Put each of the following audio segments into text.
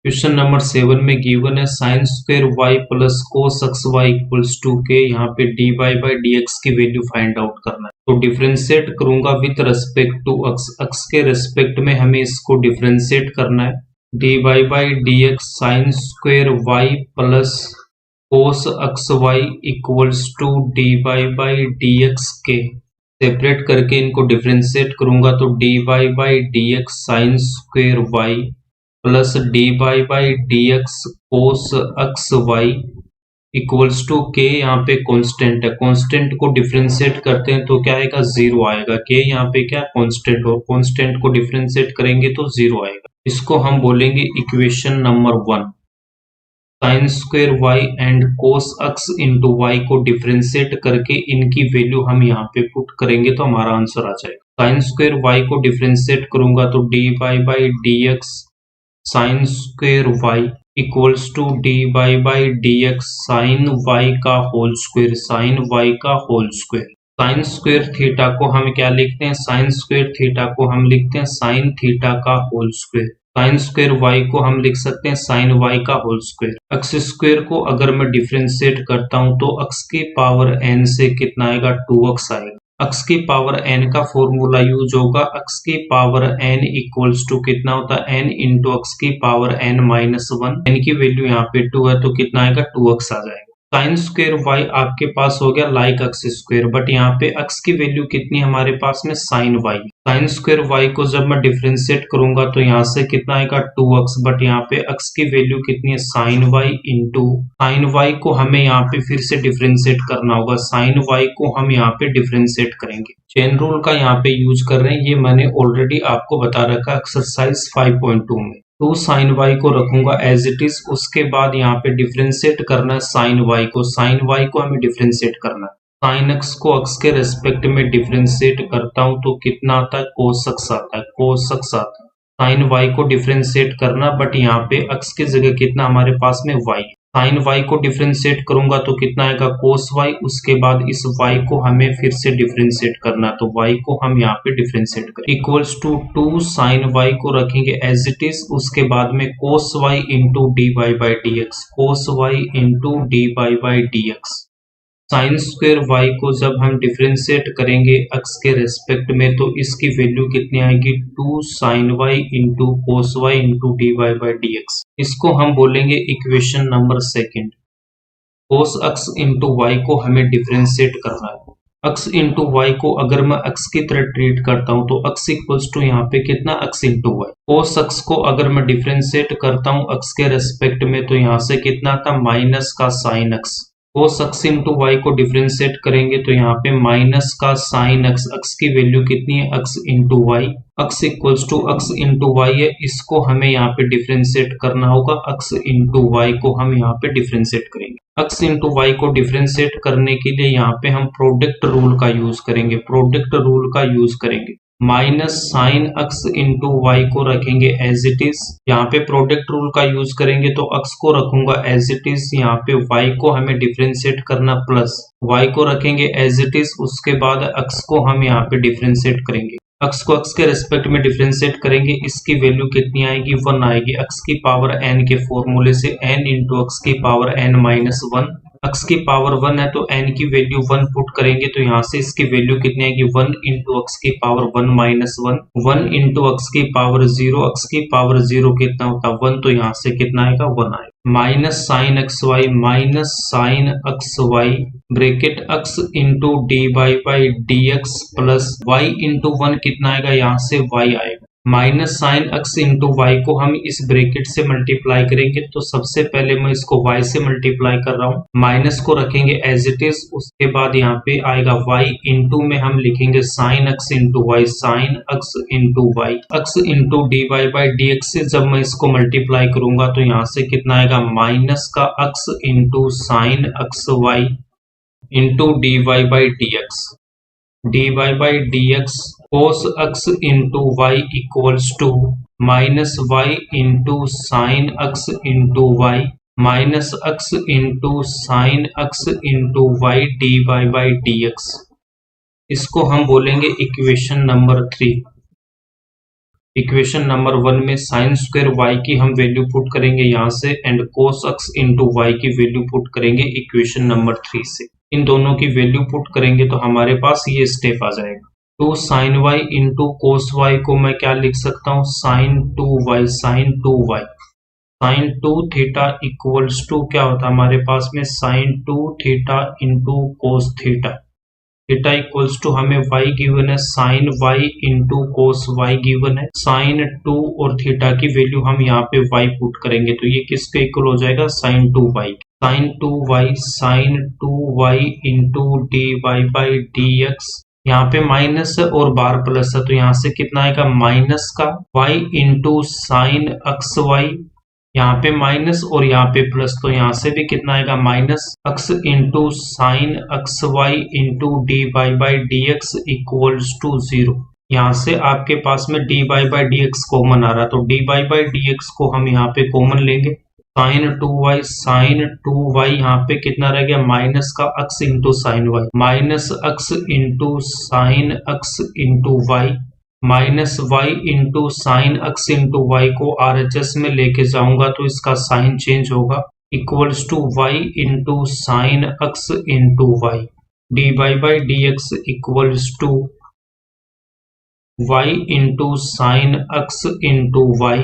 Question number 7 में given है sine square y plus cos x y equals to k. यहाँ पे d y by d x की value find out करना है। तो डिफ्रेंशिएट करूंगा with respect to x. X के रेस्पेक्ट में हमें इसको डिफ्रेंशिएट करना है। D y by d x sine square y plus cos x y equals to d y by d x k. Separate करके इनको डिफ्रेंशिएट करूंगा तो d y by d x sine square y plus d y by d x cos x y equals to k. यहाँ पे constant है, constant को differentiate करते हैं तो क्या आएगा, जीरो आएगा। के यहाँ पे क्या कांस्टेंट, और कांस्टेंट को डिफरेंशिएट करेंगे तो जीरो आएगा। इसको हम बोलेंगे equation number 1। Sine square y and cos x into y को डिफरेंशिएट करके इनकी वैल्यू हम यहाँ पे पुट करेंगे तो हमारा आंसर आ जाएगा। साइन स्क्वायर वाई को डिफरेंशिएट करूंगा तो d y by d x sine square y equals to d y by d x sine y का होल स्क्वायर, साइन वाई का whole square. Sine square theta को हम क्या लिखते हैं, साइन स्क्वायर थीटा को हम लिखते हैं साइन थीटा का whole square. Sine square y को हम लिख सकते हैं साइन वाई का होल स्क्वायर। एक्स स्क्वायर को अगर मैं डिफरेंशिएट करता हूं तो एक्स की पावर एन से कितना आएगा, 2x आएगा। एक्स की पावर एन का फॉर्मूला यूज होगा। एक्स की पावर एन इक्वल्स टू कितना होता है, एन इंटू एक्स की पावर एन माइनस 1। एन की वैल्यू यहाँ पे 2 है तो कितना आएगा, 2x आ जाएगा। साइन स्क्वायर वाई आपके पास हो गया लाइक एक्स स्क्वायर, बट यहाँ पे एक्स की वैल्यू कितनी हमारे पास में, sine y. Sine square y को जब मैं डिफरेंशिएट करूंगा तो यहाँ से कितना आएगा, 2x, बट यहाँ पे एक्स की वैल्यू कितनी है, sine y into sine y को हमें यहाँ पे फिर से डिफरेंशिएट करना होगा। साइन वाई को हम यहाँ पे डिफरेंशिएट करेंगे, चेन रूल का यहाँ पे यूज कर रहे हैं। ये मैंने ऑलरेडी आपको बता रखा एक्सरसाइज 5.2 में। तो साइन वाई को रखूंगा एज इट इज, उसके बाद यहाँ पे डिफरेंशिएट करना है साइन वाई को। साइन वाई को हमें डिफरेंशिएट करना है। साइन एक्स को एक्स के रेस्पेक्ट में डिफरेंशिएट करता हूं तो कितना आता है, कोस एक्स आता है, कोस एक्स आता है। साइन वाई को डिफरेंशिएट करना, बट यहाँ पे एक्स की जगह कितना हमारे पास में वाई। साइन वाई को डिफरेंशिएट करूंगा तो कितना आएगा, कोस वाई। उसके बाद इस वाई को हमें फिर से डिफरेंशिएट करना, तो वाई को हम यहाँ पे डिफरेंशिएट करें। इक्वल्स टू 2 साइन वाई को रखेंगे एज इट इज, उसके बाद में cos y into d y by d x, cos y into d y by d x. Sine square y को जब हम डिफरेंशिएट करेंगे एक्स के रेस्पेक्ट में तो इसकी वैल्यू कितनी आएगी, 2 sine y into cos y into d y by d x. इसको हम बोलेंगे equation number 2। Cos x into y को हमें डिफरेंशिएट करना है। एक्स इंटू वाई को अगर मैं एक्स की तरह ट्रीट करता हूं तो एक्स इक्वल्स टू यहाँ पे कितना, x into y. Cos x को अगर मैं डिफरेंशिएट करता हूं एक्स के रेस्पेक्ट में तो यहाँ से कितना आता, माइनस का sine x. Cos x into y को डिफरेंशिएट करेंगे तो यहाँ पे माइनस का साइन एक्स। एक्स की वैल्यू कितनी है, x into y. X equals to x into y है, इसको हमें यहाँ पे डिफरेंशिएट करना होगा। एक्स इंटू वाई को हम यहाँ पे डिफरेंशिएट करेंगे। एक्स इंटू वाई को डिफरेंशिएट करने के लिए यहाँ पे हम प्रोडक्ट रूल का यूज करेंगे, प्रोडक्ट रूल का यूज करेंगे। Minus sine x into y को रखेंगे एज इट इज, यहाँ पे प्रोडक्ट रूल का यूज करेंगे तो एक्स को रखूंगा एज इट इज, यहाँ पे वाई को हमें डिफरेंशिएट करना, प्लस वाई को रखेंगे एज इट इज, उसके बाद एक्स को हम यहाँ पे डिफरेंशिएट करेंगे। एक्स को एक्स के रेस्पेक्ट में डिफरेंशिएट करेंगे, इसकी वैल्यू कितनी आएगी, 1 आएगी। एक्स की पावर एन के फॉर्मूले से एन इंटू एक्स की पावर एन माइनस 1। एक्स की पावर 1 है तो n की वैल्यू 1 पुट करेंगे तो यहाँ से इसकी वैल्यू कितनी आएगी, 1 इंटू एक्स की पावर 1 माइनस 1। 1 इंटू एक्स की पावर 0, एक्स की पावर 0 कितना होता है, 1, तो यहाँ से कितना आएगा, 1 आएगा। Minus sine x y, minus sine x y bracket x into d y by d x plus y into 1 कितना आएगा, यहाँ से वाई आएगा। Minus sine x into y को हम इस ब्रैकेट से मल्टीप्लाई करेंगे तो सबसे पहले मैं इसको y से मल्टीप्लाई कर रहा हूँ, माइनस को रखेंगे एज इट इज, उसके बाद यहाँ पे आएगा y इंटू में हम लिखेंगे sine x into y, sine x into y. X into d y by d x से जब मैं इसको मल्टीप्लाई करूंगा तो यहाँ से कितना आएगा, माइनस का x into sine x y into d y by d x. D y by d x cos x into y equals to minus y into sine x into y minus x into sine x into y d y by d x. इसको हम बोलेंगे equation number 3। Equation number 1 में sign square Y की हम value put करेंगे यहाँ से and cos x into y की वैल्यू पुट करेंगे इक्वेशन नंबर 3 से। इन दोनों की वैल्यू पुट करेंगे तो हमारे पास ये स्टेप आ जाएगा। तो sine y into cos y को मैं क्या लिख सकता हूँ, sine 2y sine 2y sine 2 theta equals to क्या होता है हमारे पास में sine 2 theta into cos theta. Theta equals to हमें y गिवन है sine y into cos y given है। साइन 2 और थीटा की वैल्यू हम यहाँ पे y पुट करेंगे तो ये किसके इक्वल हो जाएगा, sine 2y। Sine 2y sine 2y into d y by d x. यहाँ पे माइनस है और बार प्लस है तो यहाँ से कितना आएगा, माइनस का y into sine x y. यहाँ पे माइनस और यहाँ पे प्लस तो यहाँ से भी कितना आएगा, minus x into sine x y into d y by d x equals to 0। यहाँ से आपके पास में d y by d x common आ रहा तो d y by d x को हम यहाँ पे कॉमन लेंगे। साइन 2y यहाँ पे कितना रह गया, माइनस का x into sine y, minus x into sine x into y, minus y into sine x into y को RHS में लेके जाऊंगा तो इसका साइन चेंज होगा, equals to y into sine x into y. D y by d x equals to y into sine x into y.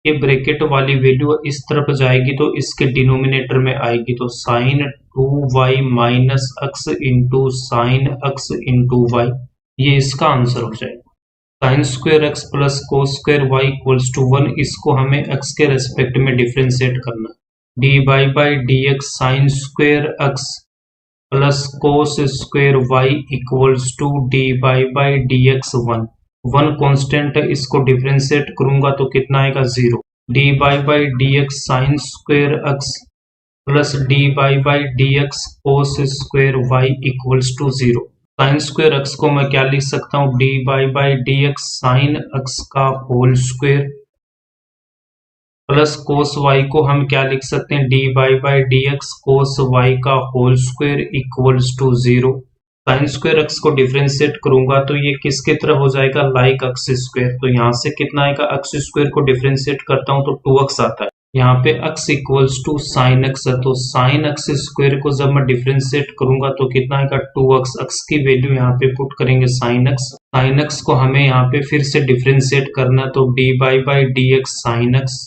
ये bracket वाली value इस तरफ जाएगी तो इसके डिनोमिनेटर में आएगी तो sine 2y minus x into sine x into y, ये इसका आंसर हो जाएगा। Sine square x plus cos square y equals to 1, इसको हमें x के रेस्पेक्ट में डिफ्रेंशिएट करना है। D y by d x sine square x plus cos square y equals to d y by d x 1 constant है, इसको differentiate करूंगा तो कितना आएगा, 0। D y by d x sine square x plus d y by d x cos square y equals to 0। Sine square x को मैं क्या लिख सकता हूँ, d y by d x sine x का whole square plus cos y को हम क्या लिख सकते हैं, d y by d x cos y का whole square equals to 0। Sine square x को डिफरेंशिएट करूंगा तो ये किसके तरह हो जाएगा, लाइक एक्स स्क्वायर। तो यहाँ से कितना आएगा, एक्स स्क्वायर को डिफरेंशिएट करता हूँ तो 2x आता है। यहाँ पे x equals to sine x है तो साइन एक्स स्क्वायर को जब मैं डिफरेंशिएट करूंगा तो कितना आएगा, 2x। x की वैल्यू यहाँ पे पुट करेंगे साइन एक्स। साइन एक्स को हमें यहाँ पे फिर से डिफरेंशिएट करना तो d y by d x sine x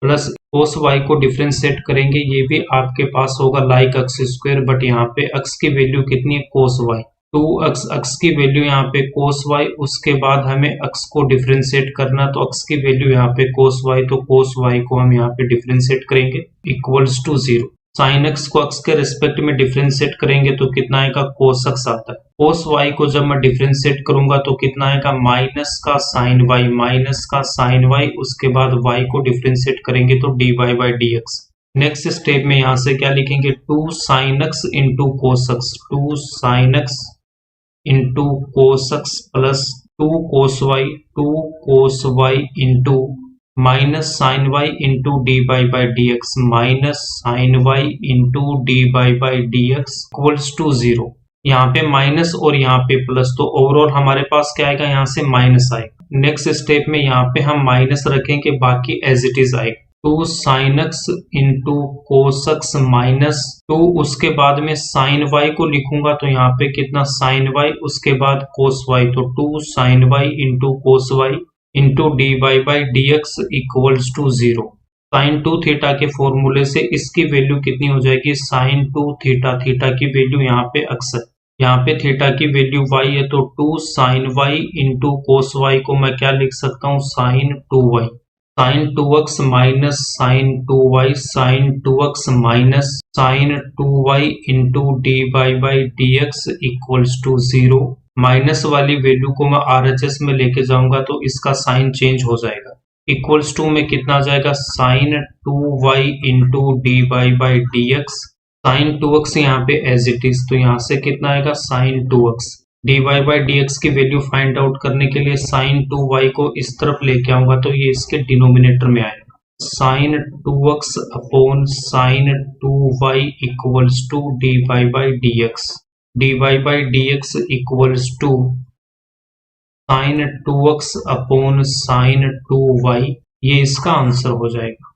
plus cos y को डिफरेंशिएट करेंगे, ये भी आपके पास होगा लाइक एक्स स्क्वायर, बट यहाँ पे x की वैल्यू कितनी है, कोस वाई। 2x, x की वैल्यू यहाँ पे कोस वाई, उसके बाद हमें x को डिफरेंशिएट करना तो x की वैल्यू यहाँ पे कोस वाई, तो कोस वाई को हम यहाँ पे डिफरेंशिएट करेंगे इक्वल्स टू 0। साइन एक्स को x के रेस्पेक्ट में डिफरेंशिएट करेंगे तो कितना आएगा, कोस एक्स आता है। कोस वाई को जब मैं डिफरेंशिएट करूंगा तो कितना आएगा, माइनस का साइन वाई, माइनस का साइन वाई, उसके बाद y को डिफरेंशिएट करेंगे तो d y by d x. Next step में यहाँ से क्या लिखेंगे, 2 sine x into cos x, 2 sine x into cos x plus 2 cos y into minus sine y into d y by d x, minus sine y into d y by d x equals to 0। यहाँ पे minus और यहाँ पे plus तो overall हमारे पास क्या आएगा, यहाँ से माइनस आएगा। नेक्स्ट स्टेप में यहाँ पे हम माइनस रखेंगे, बाकी एज इट इज आएगा। 2 sine x into cos x minus 2, उसके बाद में साइन वाई को लिखूंगा तो यहाँ पे कितना, साइन वाई, उसके बाद कोस वाई, तो 2 sine y into cos y into d y by d x equals to 0। Sine 2 theta के फॉर्मूले से इसकी वैल्यू कितनी हो जाएगी, साइन 2 थीटा, थीटा की वैल्यू यहाँ पे एक्स है, यहाँ पे थीटा की वैल्यू y है तो 2 sine y into cos y को मैं क्या लिख सकता हूँ, sine 2y, sine 2x minus sine 2y, sine 2x minus sine 2y into d y by d x equals to 0। माइनस वाली वैल्यू को मैं RHS में लेके जाऊंगा तो इसका साइन चेंज हो जाएगा, इक्वल्स टू में कितना आ जाएगा, sine 2y into d y by d x, sine 2x यहाँ पे एज इट इज, तो यहाँ से कितना आएगा, sine 2x। D y by d x की वैल्यू फाइंड आउट करने के लिए साइन 2y को इस तरफ लेके आऊंगा तो ये इसके डिनोमिनेटर में आएगा, sine 2x upon sine 2y equals to d y by d x. D y by d x equals to sine 2x upon sine 2y, ये इसका आंसर हो जाएगा।